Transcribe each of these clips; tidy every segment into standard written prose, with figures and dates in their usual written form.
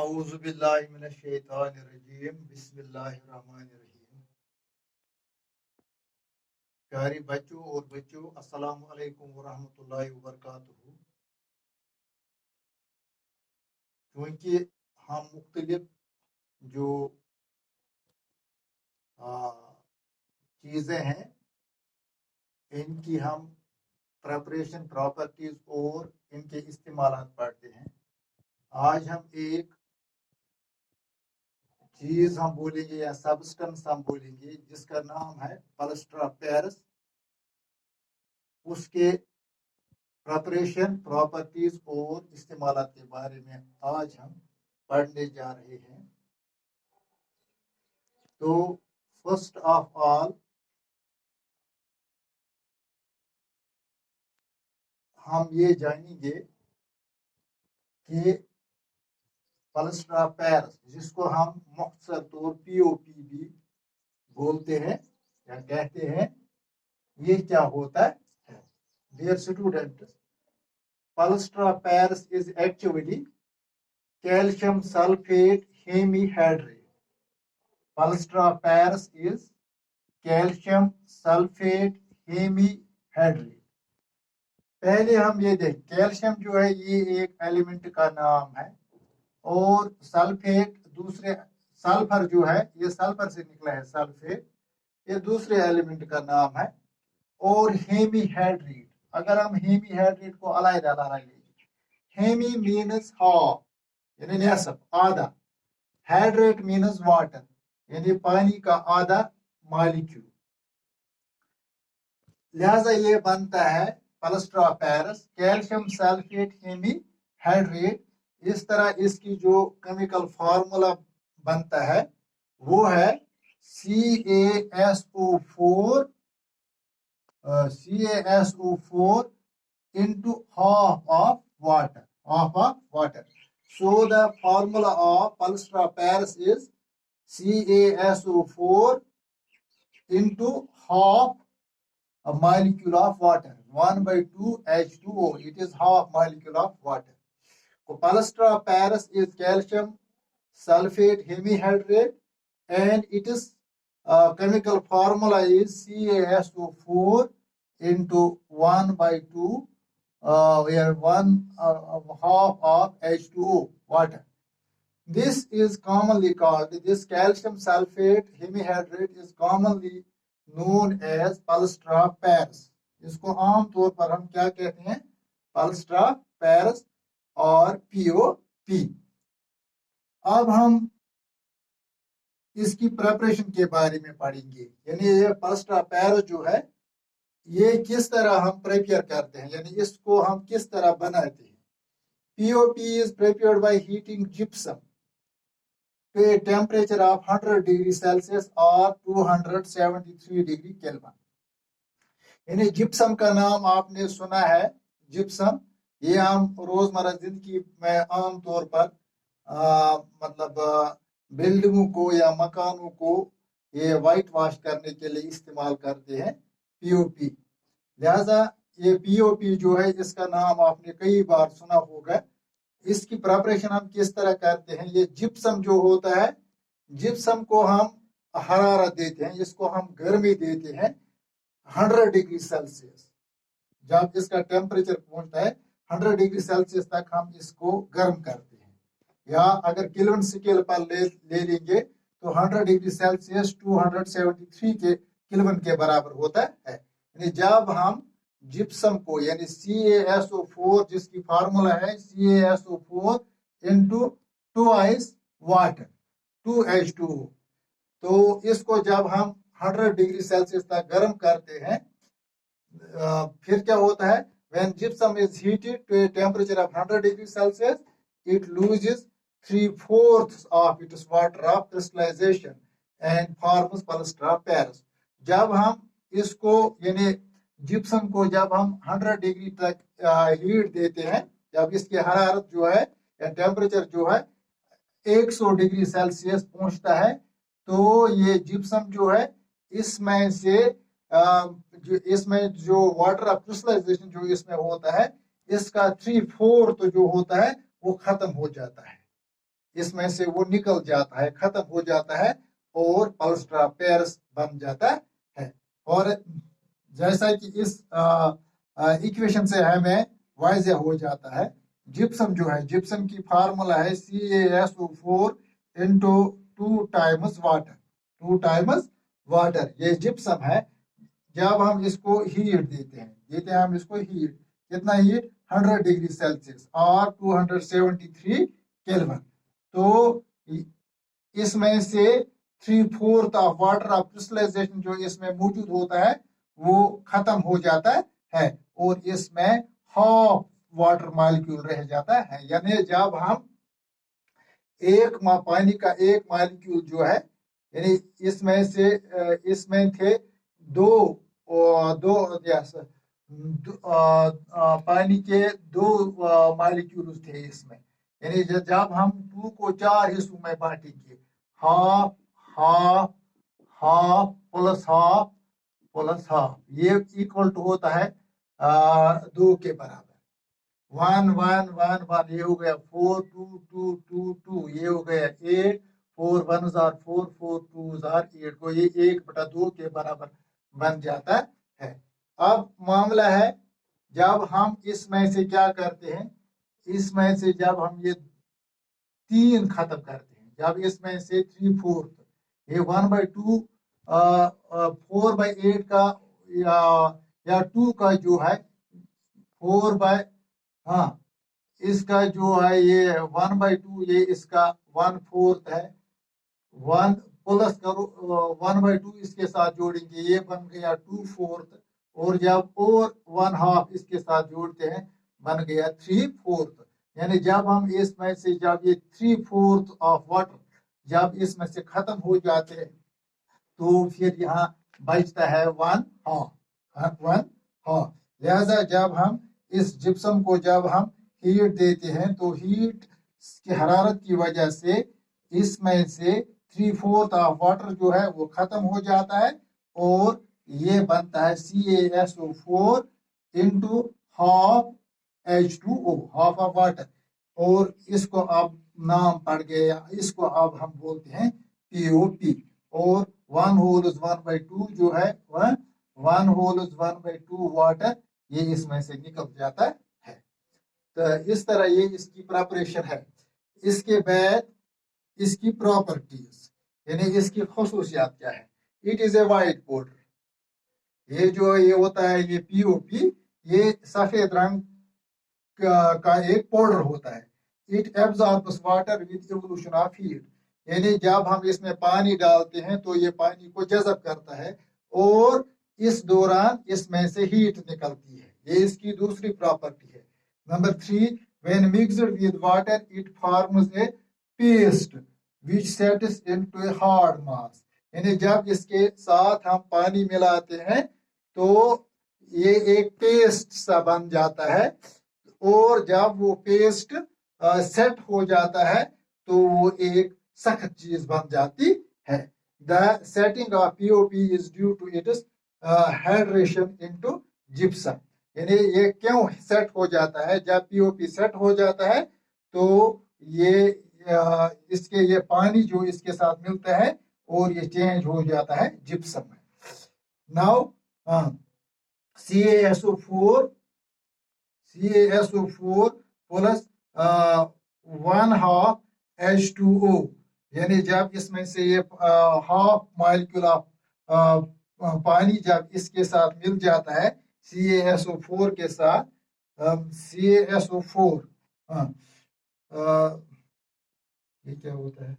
اعوذ باللہ من الشیطان الرجیم بسم اللہ الرحمن الرحیم. پیارے بچوں اور بچوں، السلام علیکم ورحمۃ اللہ وبرکاتہ. کیونکہ ہم مختلف جو چیزیں ہیں ان کی ہم پریپریشن پراپرٹیز اور ان کے استعمالات پڑھتے ہیں. آج ہم ایک چیز ہم بولیں گے یا سبسٹنس ہم بولیں گے جس کا نام ہے پلسٹر آف پیرس. اس کے پریپریشن پراپرٹیز اور استعمالات کے بارے میں آج ہم پڑھنے جا رہے ہیں. تو فرسٹ آف آل ہم یہ جانیں گے کہ پلسٹر آف پیرس جس کو ہم مختصر طور پی او پی بھی بولتے ہیں یا کہتے ہیں، یہ کیا ہوتا ہے. Dear students, plaster of Paris is actually calcium sulfate hemihydrate. Plaster of Paris is calcium sulfate hemihydrate. پہلے ہم یہ دیکھ، کیلشیم جو ہے یہ ایک ایلیمنٹ کا نام ہے، اور سلفیٹ دوسرے، سلفر جو ہے یہ سلفر سے نکلا ہے، سلفیٹ یہ دوسرے ایلیمنٹ کا نام ہے. اور ہیمی ہیڈریٹ، اگر ہم ہیمی ہیڈریٹ کو علیحدہ لیں گے، ہیمی مینز ہاف یعنی نصف، آدھا. ہیڈریٹ مینز واٹر یعنی پانی کا آدھا مالیکیول. لہذا یہ بنتا ہے plaster of Paris calcium sulphate hemihydrate. اس طرح اس کی جو کیمیکل فارمولا بنتا ہے وہ ہے CaSO4 into half of water. So the formula of Plaster of Paris is CaSO4 into half a molecule of water, 1/2 H2O. It is half molecule of water. So Plaster of Paris is calcium sulfate hemihydrate, and it is chemical formula is CaSO4 into 1/2 half of H2O water. This is commonly called, this calcium sulfate hemihydrate is commonly known as Plaster of Paris. اس کو عام طور پر ہم کیا کہتے ہیں؟ Plaster of Paris اور POP. اب ہم اس کی پریپریشن کے بارے میں پڑھیں گے، یعنی یہ پلسٹر آف پیرس جو ہے یہ کس طرح ہم پریپیئر کرتے ہیں، یعنی اس کو ہم کس طرح بناتے ہیں. POP is prepared by heating gypsum to a temperature of 100 degree Celsius or 273 degree Kelvin. یعنی جپسم کا نام آپ نے سنا ہے. جپسم یہ ہم روزمرہ زندگی میں عام طور پر مطلب بلڈنگوں کو یا مکانوں کو یہ وائٹ واش کرنے کے لیے استعمال کرتے ہیں، POP. لہذا یہ POP جو ہے اس کا نام آپ نے کئی بار سنا ہوگا. اس کی پریپریشن ہم کس طرح کرتے ہیں؟ یہ جپسم جو ہوتا ہے، جپسم کو ہم حرارت دیتے ہیں، اس کو ہم گرمی دیتے ہیں 100 ڈگری سیلسیس. جب اس کا ٹیمپریچر پہنچتا ہے 100 ڈگری سیلسیس تک ہم اس کو گرم کرتے ہیں، یا اگر کیلون سکیل پر لے لیں گے تو 100 ڈگری سیلسیس 273 کے کیلون کے برابر ہوتا ہے. یعنی جب ہم جپسم کو یعنی CaSO4 جس کی فارمولا ہے CaSO4 into 2 water 2H2O، تو اس کو جب ہم 100 ڈگری سیلسیس تک گرم کرتے ہیں، پھر کیا ہوتا ہے؟ when gypsum is heated to a temperature of 100 degree Celsius, it loses 3/4 of its water of crystallization and forms plaster of Paris. جب ہم اس کو یعنی جپسم کو جب ہم 100 ڈگری تک ہیٹ دیتے ہیں، جب اس کی حرارت جو ہے یا ٹیمپریچر جو ہے 100 ڈگری سیلسیس پہنچتا ہے، تو یہ جپسم جو ہے اس میں جو واٹر آف کرسٹلائزیشن جو اس میں ہوتا ہے، اس کا 3/4 جو ہوتا ہے وہ ختم ہو جاتا ہے. اس میں سے وہ نکل جاتا ہے، ختم ہو جاتا ہے اور پلسٹرا پیرس بن جاتا ہے. اور جیسا کہ اس ایکویشن سے ہمیں واضح ہو جاتا ہے، جپسم جو ہے، جپسم کی فارمولا ہے CaSO4 into 2 Times water, 2 Times water. یہ جپسم ہے. جب ہم اس کو ہیٹ دیتے ہیں ہم اس کو ہیٹ، کتنا ہیٹ؟ 100 ڈگری سیلسیس اور 273 کیلون. تو اس میں سے 3/4 آف واٹر آف کرسٹلائزیشن جو اس میں موجود ہوتا ہے وہ ختم ہو جاتا ہے اور اس میں ہاف واٹر مالیکول رہ جاتا ہے. یعنی جب ہم پانی کا ایک مالیکول جو ہے، یعنی اس میں تھے دو پانی کے 2 مالیکولز تھے اس میں. یعنی جب ہم 2 کو 4 حصوں میں بانٹیں گے، half half half plus half plus half, یہ ایکول ٹو ہوتا ہے 2 کے برابر. 1 1 1 1 یہ ہو گیا 4 2 2 2 2، یہ ہو گیا 8 4 1 are 4 4 2 are 8 کو یہ 1/2 کے برابر بن جاتا ہے. اب معاملہ ہے جب ہم اس میں سے کیا کرتے ہیں، اس میں سے جب ہم یہ 3 ختم کرتے ہیں، جب اس میں سے 3/4 یہ 1/2 4/8 کا یا 2 کا جو ہے 4 اس کا جو ہے یہ 1/2 یہ اس کا 1/4 ہے. 1 پلس کرو 1/2 اس کے ساتھ جوڑیں گے، یہ بن گیا 2/4 اور جب اور 1/2 اس کے ساتھ جوڑتے ہیں بن گیا 3/4. یعنی جب ہم اس میں سے جب یہ 3/4 آف واٹر جب اس میں سے ختم ہو جاتے ہیں تو پھر یہاں بچتا ہے 1/2. لہذا جب ہم اس جپسم کو جب ہم ہیٹ دیتے ہیں تو ہیٹ کی حرارت کی وجہ سے اس میں سے 3/4 آف واٹر جو ہے وہ ختم ہو جاتا ہے اور یہ بنتا ہے CaSO4 into half H2O، half of water. اور اس کو اب نام پڑ گیا، اس کو اب ہم بولتے ہیں POP. اور 1/2 جو ہے 1/2 واٹر یہ اس میں سے نکل جاتا ہے. تو اس طرح یہ اس کی پریپریشن ہے. اس کے بعد اس کی پراپرٹیز یعنی اس کی خصوصیات کیا ہے. It is a white powder. یہ جو یہ ہوتا ہے یہ POP یہ سفید رنگ کا ایک پاؤڈر ہوتا ہے. It absorbs water with evolution of heat. یعنی جب ہم اس میں پانی ڈالتے ہیں تو یہ پانی کو جذب کرتا ہے اور اس دوران اس میں سے ہیٹ نکلتی ہے. یہ اس کی دوسری پراپرٹی ہے. Number 3 when mixed with water it forms a paste which sets into a hard mass. یعنی جب اس کے ساتھ ہم پانی ملاتے ہیں تو یہ ایک پیسٹ سا بن جاتا ہے اور جب وہ پیسٹ سیٹ ہو جاتا ہے تو وہ ایک سخت چیز بن جاتی ہے. The setting of POP is due to its hydration into gypsum. یعنی یہ کیوں سیٹ ہو جاتا ہے؟ جب POP سیٹ ہو جاتا ہے تو یہ اس کے یہ پانی جو اس کے ساتھ ملتا ہے اور یہ چینج ہو جاتا ہے جپسم میں. Now CaSO4 plus 1/2 H2O. یعنی جب اس میں سے یہ ہاف مالیکول آف پانی جب اس کے ساتھ مل جاتا ہے CaSO4 کے ساتھ CaSO4 یہ کیا ہوتا ہے؟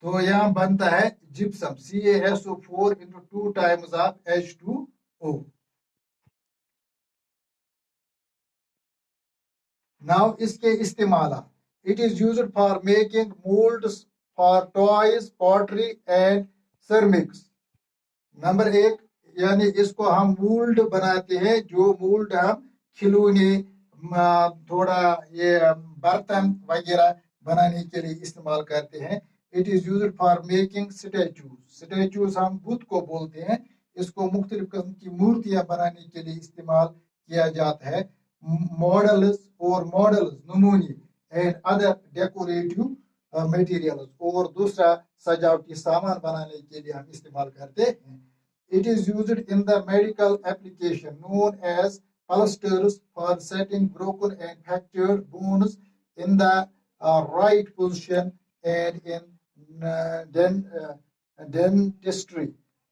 تو یہاں بنتا ہے gypsum CaSO4 into 2 times of H2O. Now اس کے استعمالات. It is used for making molds for toys, pottery and ceramics. Number 1 یعنی اس کو ہم مولڈ بناتے ہیں، جو مولڈ ہم کھلونے تھوڑا یہ برتن وغیرہ بنانے کے لیے استعمال کرتے ہیں. It is used for making statues. Statues ہم بت کو بولتے ہیں. اس کو مختلف قسم کی مورتیاں بنانے کے لیے استعمال کیا جاتا ہے. ماڈلز اور ماڈلز نمونی اینڈ ادر ڈیکوریٹو مٹیریلز اور دوسرا سجاوٹی سامان بنانے کے لیے ہم استعمال کرتے ہیں. It is used in the medical application known as plasters for setting broken and fractured bones in the right position and in dentistry.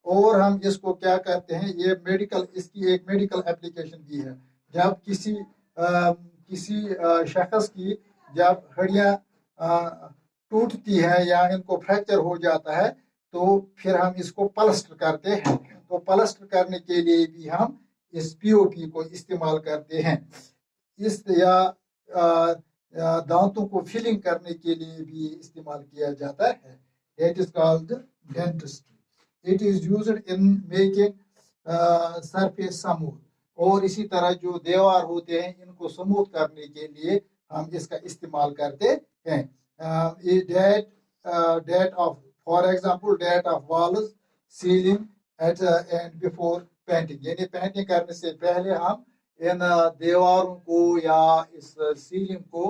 اور ہم اس کو کیا کرتے ہیں, یہ میڈیکل, اس کی ایک میڈیکل اپلیکیشن بھی ہے. جب کسی شخص کی جب ہڈیاں ٹوٹتی ہے یا ان کو فریکچر ہو جاتا ہے تو پھر ہم اس کو پلسٹر کرتے ہیں. تو پلسٹر کرنے کے لیے بھی ہم اس پی او پی کو استعمال کرتے ہیں. اس یا دانتوں کو فلنگ کرنے کے لیے بھی استعمال کیا جاتا ہے. That is called dentistry. It is used in making surface smooth. اور اسی طرح جو دیوار ہوتے ہیں ان کو سموتھ کرنے کے لیے ہم اس کا استعمال کرتے ہیں. That of, for example, that of walls, ceiling and before painting. یعنی پینٹنگ کرنے سے پہلے ہم ان دیواروں کو یا اس سیلنگ کو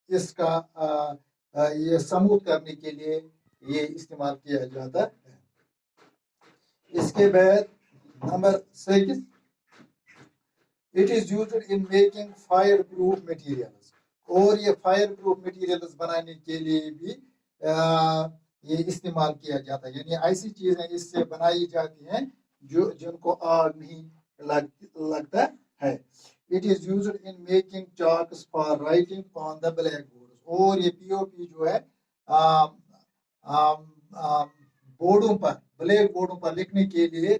اس کا یہ سموتھ کرنے کے لیے یہ استعمال کیا جاتا ہے. اس کے بعد number 6, it is used in making fireproof materials. اور یہ فائر پروف مٹیریلز بنانے کے لیے بھی یہ استعمال کیا جاتا ہے. یعنی ایسی چیزیں اس سے بنائی جاتی ہیں جن کو آگ نہیں لگتا ہے. It is used in making chalks for writing on the blackboards. اور یہ پی او پی جو ہے بورڈوں پر, بلیک بورڈوں پر لکھنے کے لیے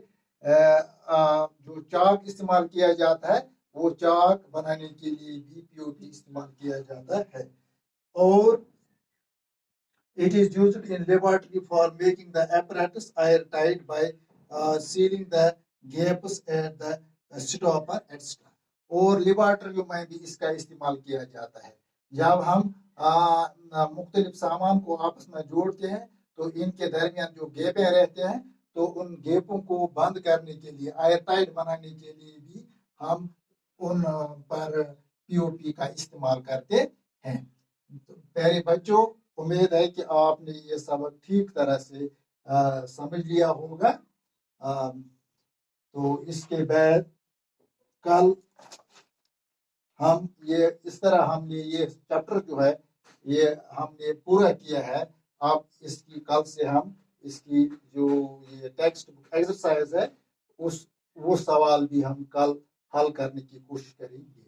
جو چاک استعمال کیا جاتا ہے وہ چاک بنانے کے لیے بھی پی او پی استعمال کیا جاتا ہے. اور it is used in laboratory for making the apparatus airtight by sealing the gaps at the stopper etc. اور لیبارٹریوں میں بھی اس کا استعمال کیا جاتا ہے. جب ہم مختلف سامان کو آپس میں جوڑتے ہیں تو ان کے درمیان جو گیپیں رہتے ہیں تو ان گیپوں کو بند کرنے کے لیے, ایئر ٹائٹ بنانے کے لیے بھی ہم ان پر پی او پی کا استعمال کرتے ہیں. پیارے بچوں, امید ہے کہ آپ نے یہ سبق ٹھیک طرح سے سمجھ لیا ہوگا. تو اس کے بعد کل ہم یہ اس طرح ہم نے یہ چیپٹر جو ہے یہ ہم نے پورا کیا ہے. اب اس کی کل سے ہم اس کی جو یہ ٹیکسٹ بک ایکسرسائز ہے وہ سوال بھی ہم کل حل کرنے کی کوشش کریں گے.